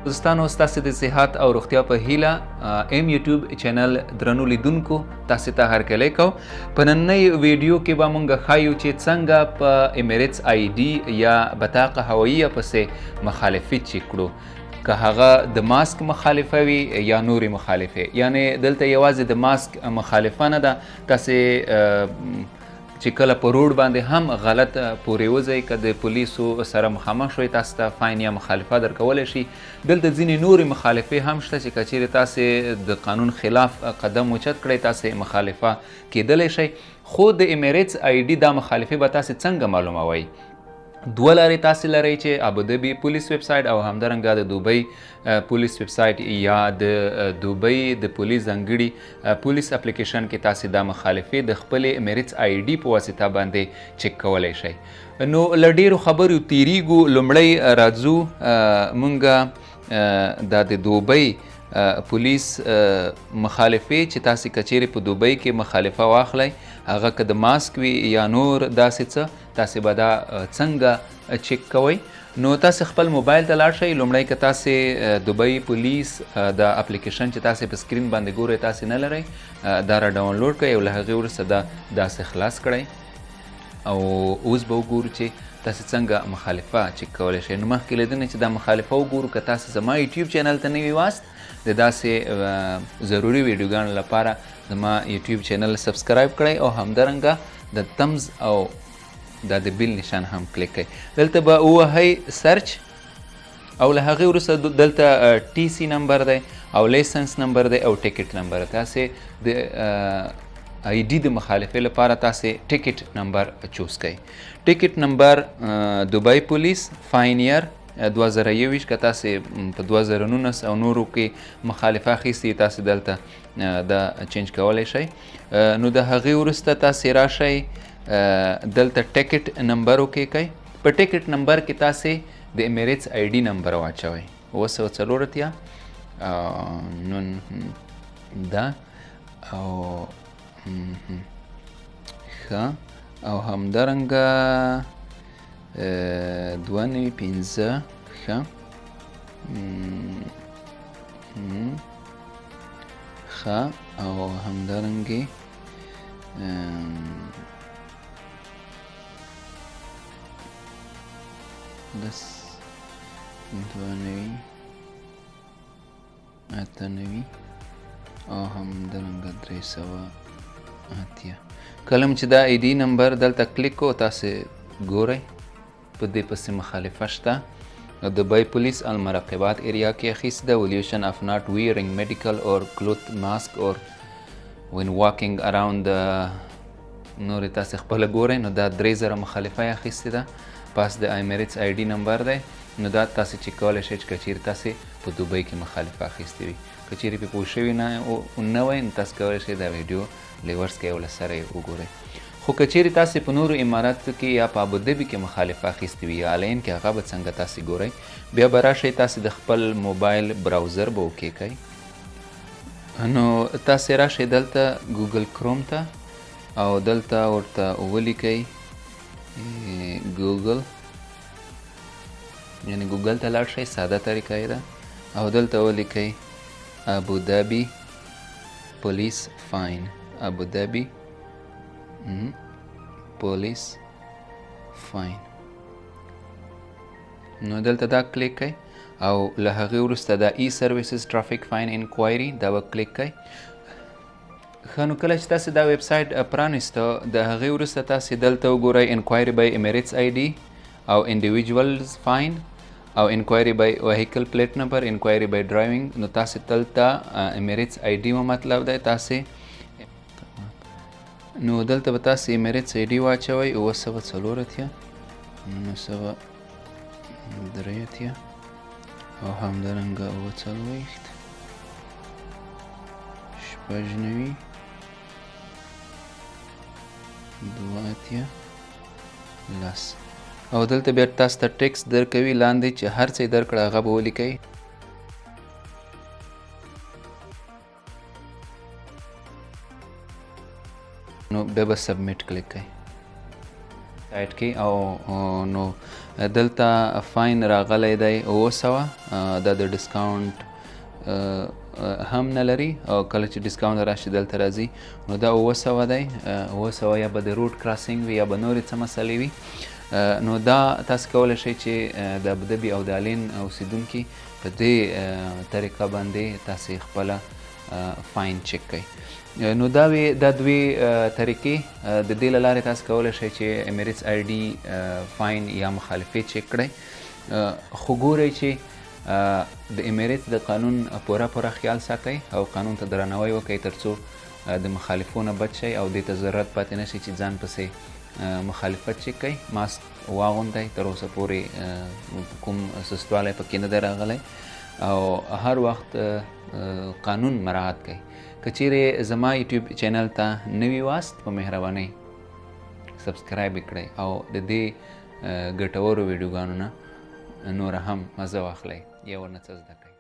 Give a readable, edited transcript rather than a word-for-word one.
دوستانو ستاسو د صحت او روغتیا په هیله ایم یوټیوب چینل درنو لیدونکو تاسو ته هرکلی کو په نننۍ ویډیو کې به مونږ ښایو چې څنګه په ایمیریټس آی ډي یا بطاقه هواییه پسې مخالفت چې کړو که هغه د ماسک مخالفه وي یا نورې مخالفې، یعنې دلته یوازې د ماسک مخالفه نه ده، تاسې چې کله په روډ باندې هم غلط پورې وځئ که د پولیسو سره مخامخ شوئ تاسو ته فاین یا مخالفه درکولی شي. دلته ځینې نورې مخالفې هم شته چې که چیرې تاسې د قانون خلاف قدم اوچت کړئ تاسې مخالفه کیدلی شئ. خو د ایمیریټس آی ډي دا مخالفې به تاسې څنګه معلوموئ؟ دوه لارې تاسې لرئ چې ابودبي پولیس ویب سایټ او همدارنګه د دوبۍ پولیس ویب سایټ یا د دوبۍ د پولیس ځانګړي پولیس اپلیکیشن کې تاسې دا مخالفې د خپلې ایمیریټس آی ډي په واسطه باندې چک کولی شئ. نو له ډېرو خبرو تیریږو، لومړی راځو مونږ دا د دوبۍ پولیس مخالفې چې تاسې که چیرې په دوبۍ کې مخالفه واخلئ، هغه که د ماسک وي یا نور داسې څه، تاسې به دا څنګه چک کوئ؟ نو تاسې خپل موبایل ته لاړ شئ. لومړی که تاسې دوبۍ پولیس د اپلیکیشن چې تاسې په سکرین باندې ګورئ تاسې نه لرئ، دا را ډاونلوډ کړئ او له هغې وروسته دا داسې خلاص کړئ او اوس به وګورو چې تاسې څنګه مخالفه چک کولی شئ. نو مخکې له دې نه چې دا مخالفه وګورو، که تاسې زما یوټیوب چینل ته نوي واست د داسې ضروري ویډیوګانو لپاره زما یوټیوب چینل سبسکرایب کړئ او همدارنګه د تمز او دا د بیل نشان هم کلیک کړئ. دلته به ووهئ سرچ او له هغې وروسته دلته ټي سی نمبر دی او لیسنس نمبر دی او ټیکټ نمبر. تاسې د آی ډي د مخالفې لپاره تاسې ټیکټ نمبر چوز کړئ. ټیکټ نمبر دوبۍ پولیس فاین ایر 2021 که تاسې په 2019 او نورو کې مخالفه اخیستې تاسې دلته دا چینج کولی شئ. نو د هغې وروسته تاسې راشئ دلته ټیکټ نمبر وکیږئ. په ټیکټ نمبر کې تاسې د ایمیریټس آی ډي نمبر واچوئ 984 نن دا او ښه او همدارنګه 295 ښه ښه او همدارنګې لس 92 98 او همدارنګه 308. کله چې دا آی ډي نمبر دلته کلیک کو تاسې ګورئ په دې پسې مخالفه شته. دوبۍ پولیس المراقبات ایریا کې اخیستې ده. ولیوشن اف ناٹ ویرینګ میډیکل اور کلوت ماسک اور وین واکینګ اراوند نورې تاسې خپله ګورئ. نو دا 3000 مخالفه یې اخیستې ده. پاس د ایمیریټس آی ډي نمبر دی. نو دا تاسې چک کولی شئ چې که چیرې تاسې په دوبۍ کې مخالفه اخیستې وي. که چیرې پرې پوه شوي نه وئ نو تاسې کولی شئ دا ویډیو لیورس کړئ او له سره یې وګورئ. خو که چیرې تاسې په نورو اماراتو کې یا په ابودبي کې مخالفه اخیستې وي یا الین کې، هغه به څنګه تاسې ګورئ؟ بیا به راشئ تاسې د خپل موبایل براوزر به وکیږئ. نو تاسې راشئ دلته ګوګل کروم ته او دلته ورته ولیکئ ګوګل، یعنې ګوګل ته لاړ شئ، ساده طریقه یې ده، او دلته ولیکئ ابودبي پولیس فاین، ابودبي پولیس فاین. نو دلته دا کلیک کئ او له هغې وروسته دا ای سرویسز ټرافیک فاین انکوایري دا به کلیک کئ. ښه نو کله چې تاسې دا ویب سایټ پرانیسته د هغې وروسته تاسې دلته وګورئ انکوایري بای ایمیریټس آی ډي او انډیویجولز فاین او انکوایري بای وهیکل پلیټ نمبر، انکوایري بای ډرایوینګ. نو تاسې دلته ایمیریټس آی ډي مطلب دی تاسې نو دلته به تاسې ایمیریټس آی ډي واچوئ 984 983 او همدارنګه 40 شپږ 2 10 او دلته بیا تاسو ته ټیکس درکوي لاندې چې هر څه یې درکړه هغه به ولیکئ. نو بیا به سبمیټ کلیک کړئ. سایټ کې او نو دلته فاین راغلی دی 900 دا د ډسکاونټ هم نه لري او کله چې ډسکاونټ راشي دلته راځي نو دا 900 دی 900 یا به د روډ کراسینګ وي یا به نورې څه مسلې وي نو دا تاسو کولی شئ چې د ابودبي او د الین اوسیدونکي په دې طریقه باندې تاسې خپله فاین چک کوئ نو دا دوی طریقې د دې له لارې تاسو کولی شئ چې امیریټس آی ډي فاین یا مخالفې چک کړئ خو ګورئ چې د امیریټس د قانون پوره خیال ساتئ او قانون ته درناوی وکئ تر څو د مخالفو نه بچ شئ او دې ته ضرورت پاتې نه شي چې ځان پسې مخالفت چک کوئ ماسک واغوندئ تر اوسه پورې کوم سستوالی پکې نه دی راغلی او هر وخت قانون مراعات کوئ که چیرې زما یوټیوب چینل ته نوي واست په مهربانۍ سبسکرایب یې کړئ او د دې ګټورو ویډیوګانو نه نوره هم مزه واخلئ یا ورنه څه زده کړئ.